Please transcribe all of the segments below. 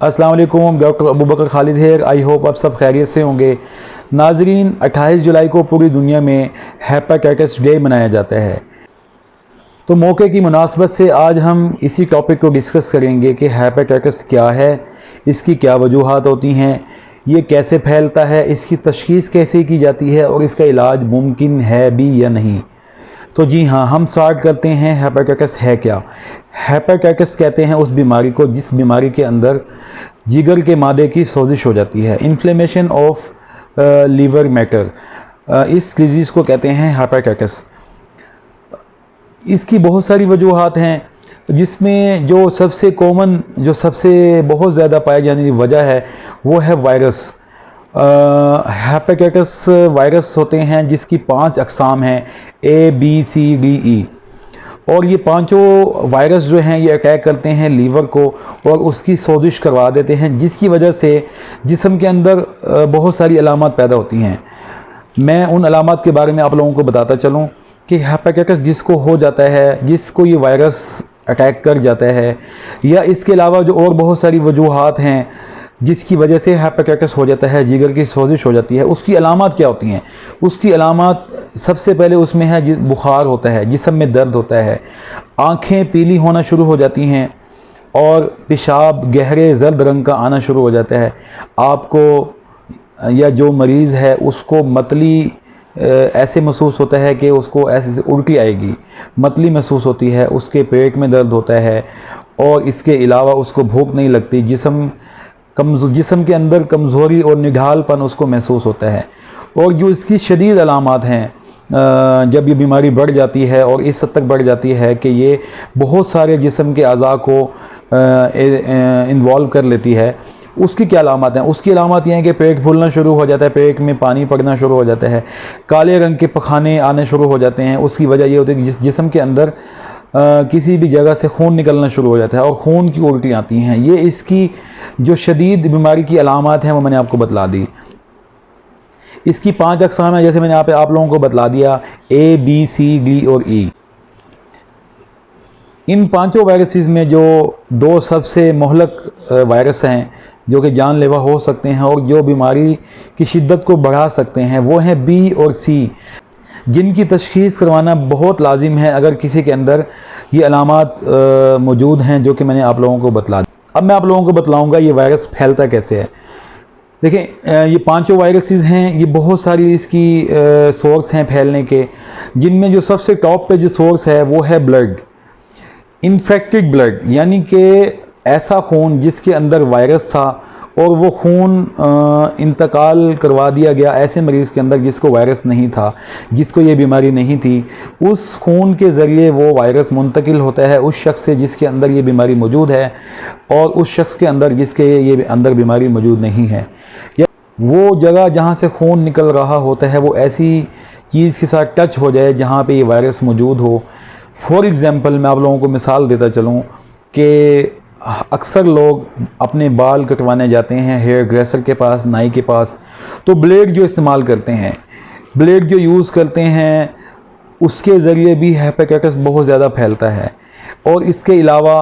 अस्सलाम वालेकुम, डॉक्टर अबू बकर खालिद है। आई होप आप सब खैरियत से होंगे। नाजरीन, 28 जुलाई को पूरी दुनिया में हेपेटाइटिस डे मनाया जाता है। तो मौके की मुनासबत से आज हम इसी टॉपिक को डिस्कस करेंगे कि हेपेटाइटिस क्या है, इसकी क्या वजूहात होती हैं, ये कैसे फैलता है, इसकी तशख़ीस कैसे की जाती है और इसका इलाज मुमकिन है भी या नहीं। तो जी हाँ, हम स्टार्ट करते हैं। हेपेटाइटिस है क्या? हेपेटाइटिस कहते हैं उस बीमारी को जिस बीमारी के अंदर जिगर के मादे की सोजिश हो जाती है, इन्फ्लेमेशन ऑफ लीवर मैटर। इस डिजीज़ को कहते हैं हेपेटाइटिस। इसकी बहुत सारी वजूहात हैं, जिसमें जो सबसे कॉमन, जो सबसे बहुत ज़्यादा पाई जाने की वजह है वो है वायरस। हेपेटाइटिस वायरस होते हैं जिसकी 5 अक़साम हैं, A, B, C, D, E। और ये पांचों वायरस जो हैं ये अटैक करते हैं लीवर को और उसकी सोजिश करवा देते हैं, जिसकी वजह से जिस्म के अंदर बहुत सारी अलामत पैदा होती हैं। मैं उन अलामत के बारे में आप लोगों को बताता चलूँ कि हेपेटाइटिस जिसको हो जाता है, जिसको ये वायरस अटैक कर जाता है, या इसके अलावा जो और बहुत सारी वजूहात हैं जिसकी वजह से हेपेटाइटिस हो जाता है, जिगर की सोजिश हो जाती है, उसकी अलामत क्या होती हैं? उसकी अलामत सबसे पहले उसमें है बुखार होता है, जिस्म में दर्द होता है, आँखें पीली होना शुरू हो जाती हैं और पेशाब गहरे जर्द रंग का आना शुरू हो जाता है। आपको या जो मरीज़ है उसको मतली ऐसे महसूस होता है कि उसको ऐसे उल्टी आएगी, मतली महसूस होती है, उसके पेट में दर्द होता है और इसके अलावा उसको भूख नहीं लगती, जिस्म के अंदर कमज़ोरी और निढालपन उसको महसूस होता है। और जो इसकी शदीद अलामत हैं, जब ये बीमारी बढ़ जाती है और इस हद तक बढ़ जाती है कि ये बहुत सारे जिस्म के अज़ा को इन्वॉल्व कर लेती है, उसकी क्या अलामत हैं? उसकी अलामत ये है कि पेट फूलना शुरू हो जाता है, पेट में पानी पड़ना शुरू हो जाता है, काले रंग के पखाने आने शुरू हो जाते हैं। उसकी वजह ये होती है कि जिस्म के अंदर किसी भी जगह से खून निकलना शुरू हो जाता है और खून की उल्टी आती हैं। ये इसकी जो शदीद बीमारी की अलामत हैं वो मैंने आपको बतला दी। इसकी 5 अक़साम है, जैसे मैंने यहाँ पे आप लोगों को बतला दिया, A, B, C, D और E। इन पांचों वायरसेस में जो 2 सबसे मोहलक वायरस हैं जो कि जानलेवा हो सकते हैं और जो बीमारी की शिद्दत को बढ़ा सकते हैं, वो हैं B और C, जिनकी तशख़ीस करवाना बहुत लाजिम है अगर किसी के अंदर ये अलामत मौजूद हैं जो कि मैंने आप लोगों को बतला दी। अब मैं आप लोगों को बतलाऊंगा ये वायरस फैलता कैसे है। देखें, ये पांचों वायरसेस हैं, ये बहुत सारी इसकी सोर्स हैं फैलने के, जिनमें जो सबसे टॉप पे जो सोर्स है वो है ब्लड, इन्फेक्टेड ब्लड, यानी कि ऐसा खून जिसके अंदर वायरस था और वो खून इंतकाल करवा दिया गया ऐसे मरीज़ के अंदर जिसको वायरस नहीं था, जिसको ये बीमारी नहीं थी। उस खून के ज़रिए वो वायरस मुंतकिल होता है उस शख्स से जिसके अंदर ये बीमारी मौजूद है और उस शख्स के अंदर जिसके ये अंदर बीमारी मौजूद नहीं है। या वो जगह जहाँ से खून निकल रहा होता है वो ऐसी चीज़ के साथ टच हो जाए जहाँ पे ये वायरस मौजूद हो। फॉर एग्ज़ाम्पल मैं आप लोगों को मिसाल देता चलूँ कि अक्सर लोग अपने बाल कटवाने जाते हैं हेयर ड्रेसर के पास, नाई के पास, तो ब्लेड जो इस्तेमाल करते हैं, ब्लेड जो यूज़ करते हैं, उसके ज़रिए भी हेपेटाइटिस बहुत ज़्यादा फैलता है। और इसके अलावा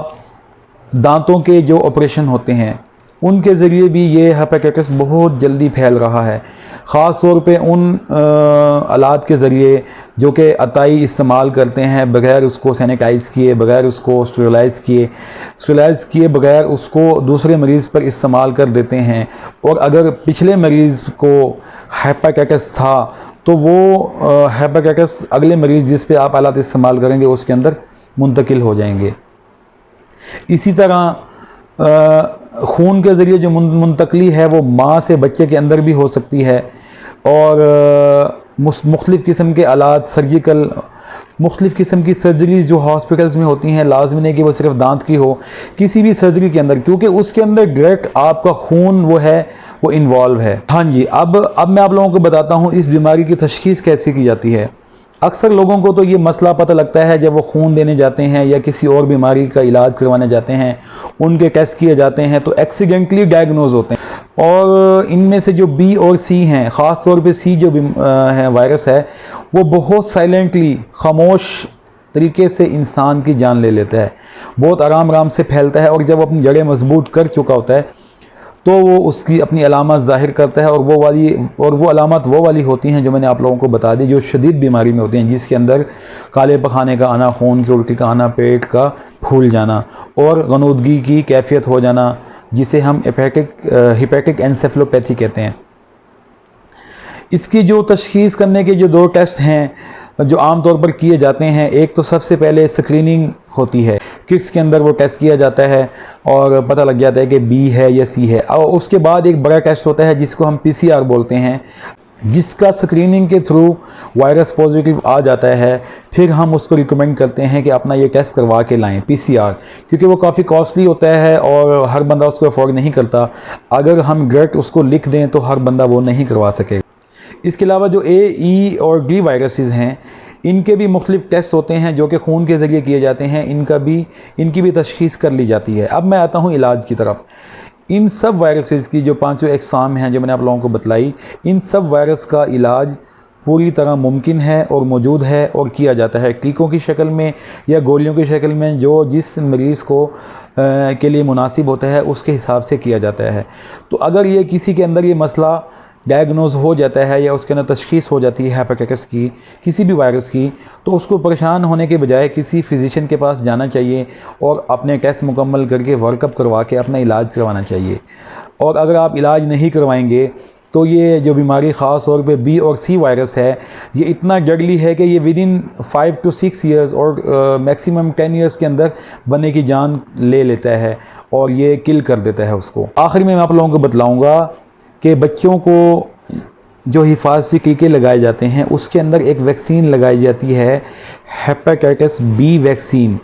दांतों के जो ऑपरेशन होते हैं उनके ज़रिए भी ये हेपेटाइटिस बहुत जल्दी फैल रहा है, ख़ास तौर पे उन आलात के ज़रिए जो कि अताई इस्तेमाल करते हैं बग़ैर उसको सैनिटाइज़ किए, बग़ैर उसको स्टेरिलाइज़ किए बग़ैर उसको दूसरे मरीज़ पर इस्तेमाल कर देते हैं। और अगर पिछले मरीज़ को हेपेटाइटिस था तो वो हेपेटाइटिस अगले मरीज़ जिस पे आप आलात इस्तेमाल करेंगे उसके अंदर मुंतकिल हो जाएंगे। इसी तरह खून के ज़रिए जो मुंतकली है वो माँ से बच्चे के अंदर भी हो सकती है। और मुख्तलिफ़ किस्म के आलात, सर्जिकल मुख्तलिफ़ किस्म की सर्जरीज़ जो हॉस्पिटल्स में होती हैं, लाजमी नहीं कि वो सिर्फ दांत की हो, किसी भी सर्जरी के अंदर, क्योंकि उसके अंदर डायरेक्ट आपका खून वो इन्वॉल्व है। हाँ जी, अब मैं आप लोगों को बताता हूँ इस बीमारी की तशख़ीस कैसे की जाती है। अक्सर लोगों को तो ये मसला पता लगता है जब वो खून देने जाते हैं या किसी और बीमारी का इलाज करवाने जाते हैं, उनके टेस्ट किए जाते हैं तो एक्सीडेंटली डायग्नोज होते हैं। और इनमें से जो B और C हैं, ख़ास तौर पे C जो है वायरस है, वो बहुत साइलेंटली, खामोश तरीके से इंसान की जान ले लेता है, बहुत आराम से फैलता है और जब अपनी जड़ें मजबूत कर चुका होता है तो वो उसकी अपनी अलामत ज़ाहिर करता है, और वो अलामत वो वाली होती हैं जो मैंने आप लोगों को बता दी, जो शदीद बीमारी में होती हैं, जिसके अंदर काले पखाने का आना, खून की उल्टी का आना, पेट का फूल जाना और गनूदगी की कैफियत हो जाना, जिसे हम हिपैटिक एनसेफेलोपैथी कहते हैं। इसकी जो तशखीस करने के जो 2 टेस्ट हैं जो आमतौर पर किए जाते हैं, एक तो सबसे पहले स्क्रीनिंग होती है, किट्स के अंदर वो टेस्ट किया जाता है और पता लग जाता है कि बी है या सी है। और उसके बाद एक बड़ा टेस्ट होता है जिसको हम PCR बोलते हैं, जिसका स्क्रीनिंग के थ्रू वायरस पॉजिटिव आ जाता है। फिर हम उसको रिकमेंड करते हैं कि अपना ये टेस्ट करवा के लाएं, PCR, क्योंकि वो काफ़ी कॉस्टली होता है और हर बंदा उसको अफोर्ड नहीं करता। अगर हम डायरेक्ट उसको लिख दें तो हर बंदा वो नहीं करवा सकेगा। इसके अलावा जो A, E और D वायरसेस हैं, इनके भी मुख्तलिफ टेस्ट होते हैं जो कि खून के ज़रिए किए जाते हैं, इनकी भी तशख़ीस कर ली जाती है। अब मैं आता हूँ इलाज की तरफ। इन सब वायरसेस की जो 5 अक़साम हैं जो मैंने आप लोगों को बतलाई, इन सब वायरस का इलाज पूरी तरह मुमकिन है और मौजूद है और किया जाता है, टीकों की शक्ल में या गोलियों की शक्ल में, जो जिस मरीज़ को के लिए मुनासिब होता है उसके हिसाब से किया जाता है। तो अगर ये किसी के अंदर ये मसला डायग्नोज हो जाता है या उसके अंदर तशख़ीस हो जाती है हेपेटाइटिस की, किसी भी वायरस की, तो उसको परेशान होने के बजाय किसी फिजिशियन के पास जाना चाहिए और अपने टेस्ट मुकम्मल करके वर्कअप करवा के अपना इलाज करवाना चाहिए। और अगर आप इलाज नहीं करवाएंगे तो ये जो बीमारी ख़ास तौर पे B और C वायरस है, ये इतना डेडली है कि ये विदिन 5 to 6 ईयर्स और मैक्सिमम 10 ईयर्स के अंदर बंदे की जान ले लेता है और ये किल कर देता है उसको। आखिर में मैं आप लोगों को बतलाऊँगा कि बच्चों को जो हिफाजती टीके लगाए जाते हैं उसके अंदर एक वैक्सीन लगाई जाती है, हेपेटाइटिस B वैक्सीन,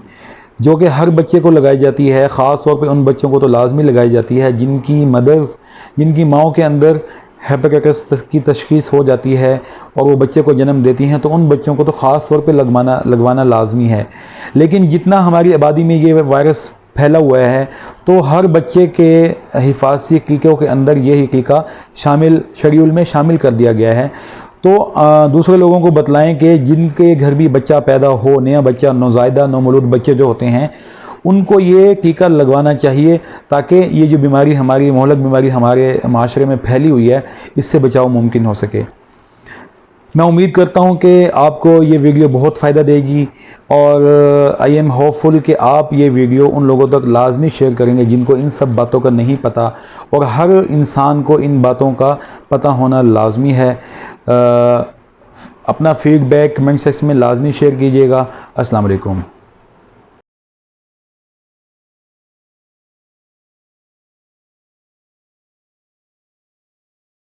जो कि हर बच्चे को लगाई जाती है। ख़ास तौर पे उन बच्चों को तो लाजमी लगाई जाती है जिनकी माओं के अंदर हेपेटाइटिस की तशख़ीस हो जाती है और वो बच्चे को जन्म देती हैं, तो उन बच्चों को तो ख़ास तौर पे लगवाना लाजमी है। लेकिन जितना हमारी आबादी में ये वायरस फैला हुआ है, तो हर बच्चे के हिफाजती टीकों के अंदर यही टीका शेड्यूल में शामिल कर दिया गया है। तो दूसरे लोगों को बतलाएं कि जिनके घर भी बच्चा पैदा हो, नया बच्चा, नौज़ायदा नौमौलूद बच्चे जो होते हैं, उनको ये टीका लगवाना चाहिए, ताकि ये जो बीमारी हमारी मोहलक बीमारी हमारे माशरे में फैली हुई है, इससे बचाव मुमकिन हो सके। मैं उम्मीद करता हूँ कि आपको ये वीडियो बहुत फ़ायदा देगी और आई एम होपफुल कि आप ये वीडियो उन लोगों तक लाजमी शेयर करेंगे जिनको इन सब बातों का नहीं पता, और हर इंसान को इन बातों का पता होना लाजमी है। अपना फीडबैक कमेंट सेक्शन में लाजमी शेयर कीजिएगा। अस्सलाम वालेकुम।